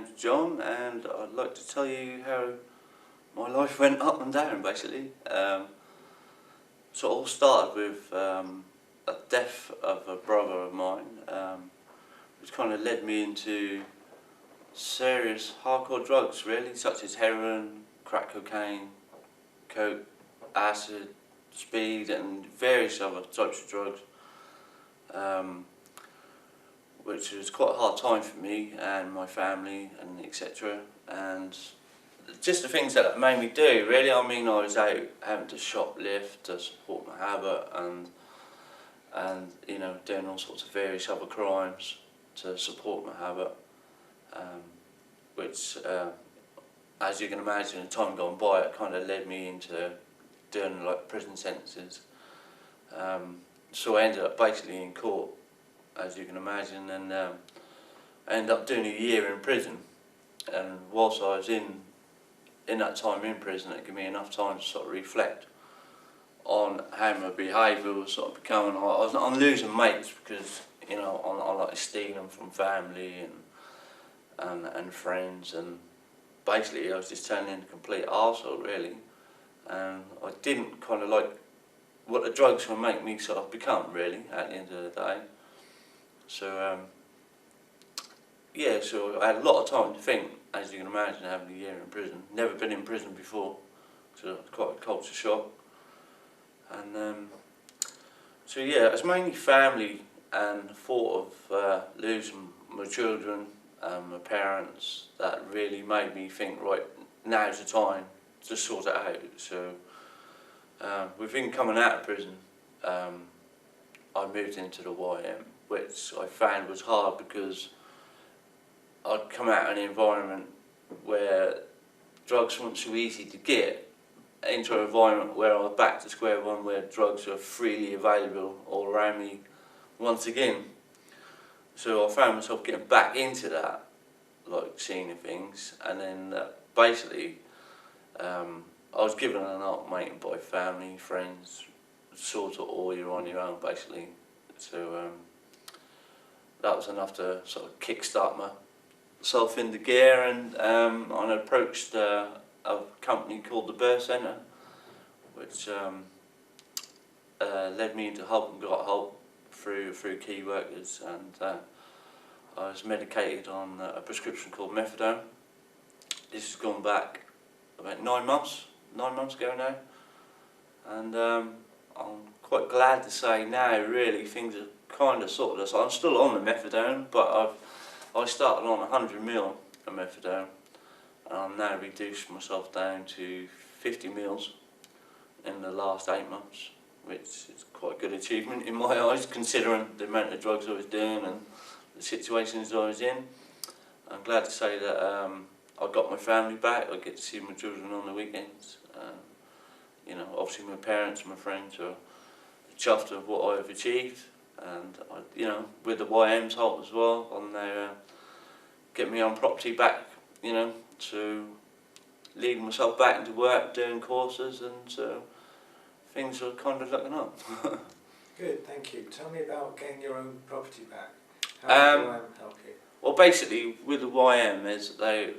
name's John, and I'd like to tell you how my life went up and down, basically. So it all started with a death of a brother of mine, which kind of led me into serious hardcore drugs, really, such as heroin, crack cocaine, coke, acid, speed, and various other types of drugs. Which was quite a hard time for me and my family and etc. And just the things that it made me do, really. I mean, I was out having to shoplift to support my habit, and you know, doing all sorts of various other crimes to support my habit, which as you can imagine, in time gone by, it kind of led me into doing like prison sentences. So I ended up basically in court, as you can imagine, and I ended up doing a year in prison. And whilst I was in that time in prison, it gave me enough time to sort of reflect on how my behaviour was sort of becoming. I'm losing mates because, you know, I like stealing from family and friends, and basically I was just turning into a complete arsehole, really. And I didn't kind of like what the drugs would make me sort of become, really, at the end of the day. So yeah, so I had a lot of time to think, as you can imagine, having a year in prison. Never been in prison before, so it was quite a culture shock. And so yeah, it was mainly family and the thought of losing my children and my parents that really made me think, right, now's the time to sort it out. So within coming out of prison, I moved into the YM, which I found was hard because I'd come out of an environment where drugs weren't so easy to get, into an environment where I was back to square one, where drugs are freely available all around me once again. So I found myself getting back into that, like seeing things, and then basically I was given an ultimatum by family, friends, sort of all you're on your own, basically. So that was enough to sort of kickstart myself into gear, and I approached a company called the Birth Centre, which led me into help and got help through key workers, and I was medicated on a prescription called methadone. This has gone back about 9 months ago now, and I'm quite glad to say now, really, things are kind of sorted. So I'm still on the methadone, but I started on 100ml of methadone, and I've now reduced myself down to 50 mils in the last 8 months, which is quite a good achievement in my eyes, considering the amount of drugs I was doing and the situations I was in. I'm glad to say that I got my family back. I get to see my children on the weekends. You know, obviously my parents and my friends are chuffed with what I've achieved, and you know, with the YM's help as well, on there get me on property back, you know, to leading myself back into work, doing courses, and so things are kind of looking up. Good, thank you. Tell me about getting your own property back. How did the YM help you? Well, basically with the YM is they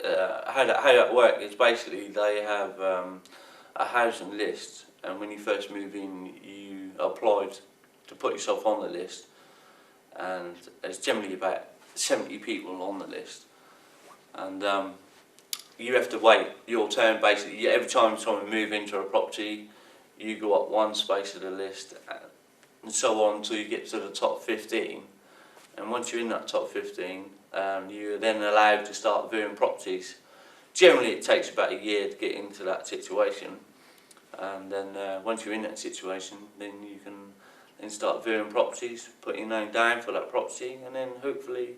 how that works is basically they have a housing list, and when you first move in you applied to put yourself on the list, and there's generally about 70 people on the list, and you have to wait your turn. Basically, every time someone moves into a property, you go up one space of the list, and so on until you get to the top 15. And once you're in that top 15, you're then allowed to start viewing properties. Generally, it takes about a year to get into that situation, and then once you're in that situation, then you can then start viewing properties, put your name down for that property, and then hopefully,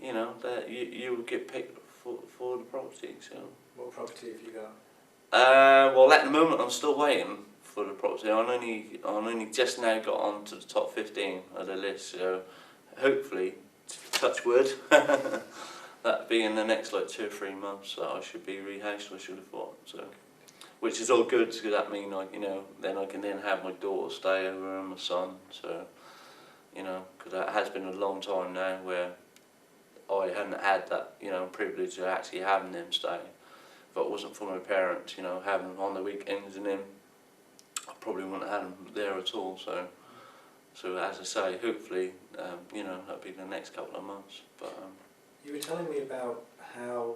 you know, that you will get picked for the property. So. What property have you got? Well, at the moment, I'm still waiting for the property. I've only just now got on to the top 15 of the list. So hopefully, touch wood, that'll be in the next like 2 or 3 months that I should be rehoused. I should have thought. So, which is all good, because that means, like, you know, then I can then have my daughter stay over and my son. So, you know, because that has been a long time now where I hadn't had that, you know, privilege of actually having them stay. If it wasn't for my parents, you know, having them on the weekends and then I probably wouldn't have had them there at all. So as I say, hopefully, you know, that'll be the next couple of months. But you were telling me about how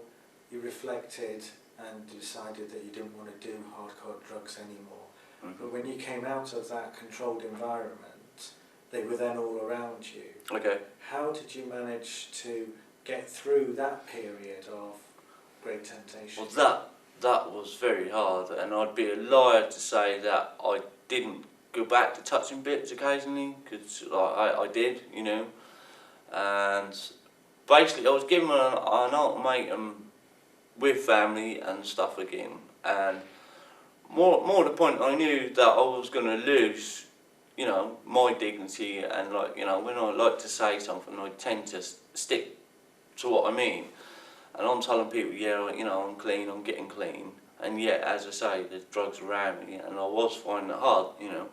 you reflected and decided that you didn't want to do hardcore drugs anymore. mm-hmm. But when you came out of that controlled environment, they were then all around you. Okay. How did you manage to get through that period of great temptation? Well, that was very hard, and I'd be a liar to say that I didn't go back to touching bits occasionally, because I did, you know. And basically, I was given an ultimatum with family and stuff again, and more to the point, I knew that I was going to lose, you know, my dignity, and like, you know, when I like to say something, I tend to stick to what I mean. And I'm telling people, yeah, you know, I'm clean, I'm getting clean, and yet, as I say, there's drugs around me, and I was finding it hard, you know.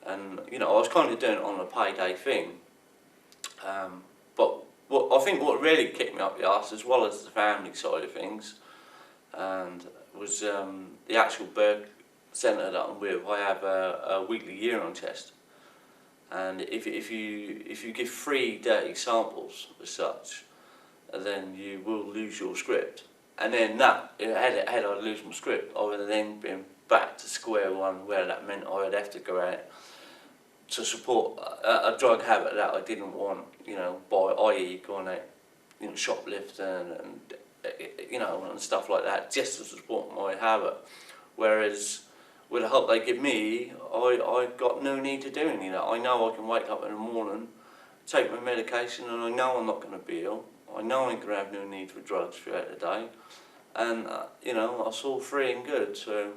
And you know, I was kind of doing it on a payday thing. But I think what really kicked me up the arse, as well as the family side of things, and was the actual birth centre that I'm with. I have a weekly urine test, and if you give 3 dirty samples as such, then you will lose your script. And then had I lose my script, I would have then been back to square one, where that meant I would have to go out to support a drug habit that I didn't want, you know, by i.e. going out, you know, shoplifting and you know, and stuff like that, just to support my habit. Whereas with the help they give me, I got no need to do any of that. I know I can wake up in the morning, take my medication, and I know I'm not going to be ill. I know I can have no need for drugs throughout the day, and you know, I was all free and good. So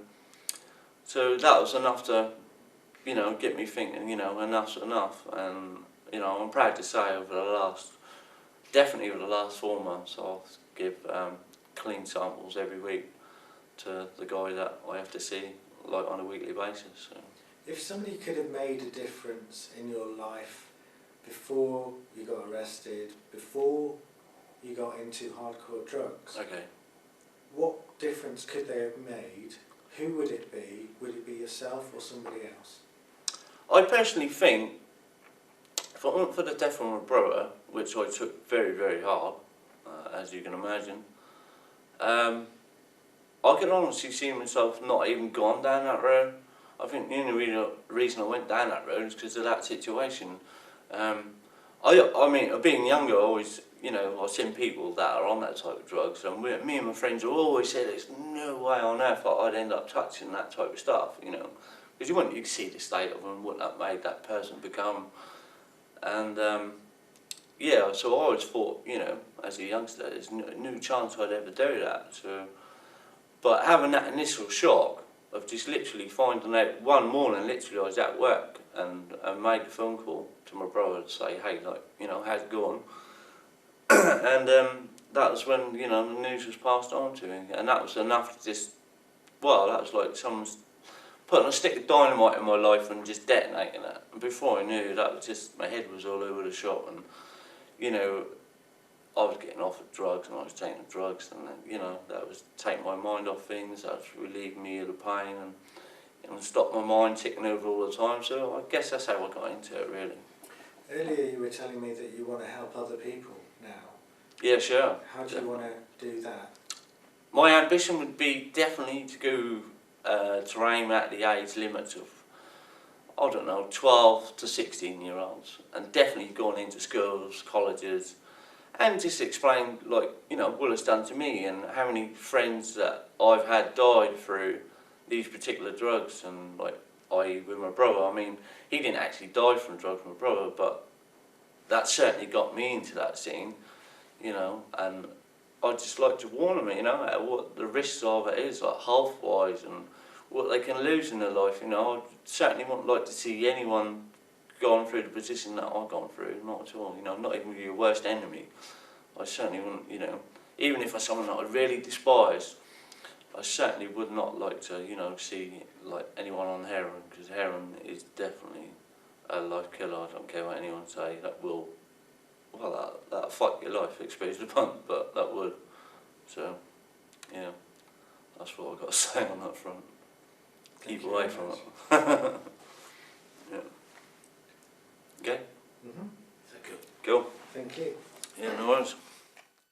that was enough to, you know, get me thinking, you know, enough's enough. And you know, I'm proud to say definitely over the last 4 months, I'll give clean samples every week to the guy that I have to see, like, on a weekly basis. So. If somebody could have made a difference in your life before you got arrested, before you got into hardcore drugs, Okay. what difference could they have made? Who would it be? Would it be yourself or somebody else? I personally think, if it weren't for the death of my brother, which I took very, very hard, as you can imagine, I can honestly see myself not even gone down that road. I think the only reason I went down that road is because of that situation. I mean, being younger, I always, you know, I've seen people that are on that type of drugs, and me and my friends have always said there's no way on earth I'd end up touching that type of stuff, you know, because you could see the state of them, what that made that person become. And yeah, so I always thought, you know, as a youngster, there's no chance I'd ever do that. So, but having that initial shock of just literally finding out one morning, literally I was at work and made a phone call to my brother to say, hey, like, you know, how's it going? And that was when, you know, the news was passed on to me, and that was enough to just, well, that was like someone's putting a stick of dynamite in my life and just detonating it. And before I knew, that was just, my head was all over the shop, and, you know, I was getting offered drugs and I was taking drugs, and, you know, that was taking my mind off things, that was relieving me of the pain, and, you know, stopped my mind ticking over all the time. So I guess that's how I got into it, really. Earlier you were telling me that you want to help other people now. Yeah, sure. How do you want to do that? My ambition would be definitely to go to aim at the age limits of, I don't know, 12 to 16-year-olds, and definitely going into schools, colleges, and just explain, like, you know, what it's done to me and how many friends that I've had died through these particular drugs. And, like, i.e. with my brother, I mean, he didn't actually die from drugs, my brother, but that certainly got me into that scene, you know. And I'd just like to warn them, you know, at what the risks of it is, like health-wise, and what they can lose in their life, you know. I certainly wouldn't like to see anyone going through the position that I've gone through, not at all, you know, not even your worst enemy. I certainly wouldn't, you know, even if I'm someone that I really despise, I certainly would not like to, you know, see, like, anyone on heroin, because heroin is definitely a life killer. I don't care what anyone say, that will well, that'll fuck your life, excuse the pun, but that would. So, yeah, that's what I've got to say on that front. Keep away from it. Yeah. Okay? Mm-hmm. Thank you. Cool. Thank you. Yeah, no worries.